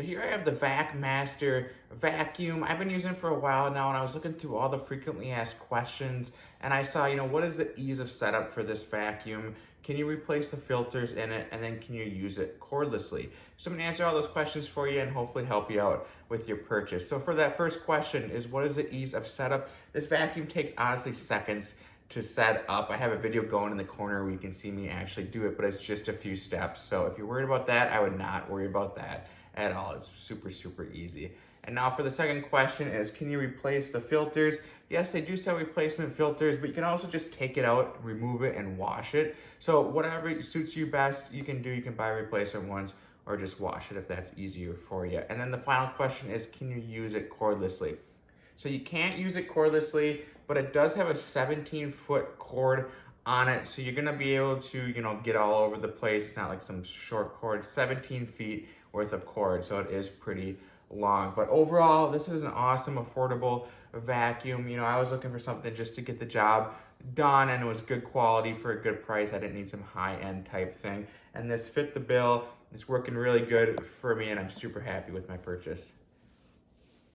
So here I have the Vacmaster Vacuum. I've been using it for a while now, and I was looking through all the frequently asked questions, and I saw, what is the ease of setup for this vacuum? Can you replace the filters in it, and then can you use it cordlessly? So I'm gonna answer all those questions for you and hopefully help you out with your purchase. So for that first question is, what is the ease of setup? This vacuum takes honestly seconds to set up. I have a video going in the corner where you can see me actually do it, but it's just a few steps. So if you're worried about that, I would not worry about that at all. It's super, super easy. And now for the second question is, can you replace the filters? Yes, they do sell replacement filters, but you can also just take it out, remove it, and wash it. So whatever suits you best, you can do. You can buy replacement ones or just wash it if that's easier for you. And then the final question is, can you use it cordlessly? So you can't use it cordlessly, but it does have a 17-foot cord on it. So you're gonna be able to, get all over the place. It's not like some short cord, 17 feet worth of cord. So it is pretty long. But overall, this is an awesome, affordable vacuum. I was looking for something just to get the job done, and it was good quality for a good price. I didn't need some high-end type thing. And this fit the bill. It's working really good for me, and I'm super happy with my purchase.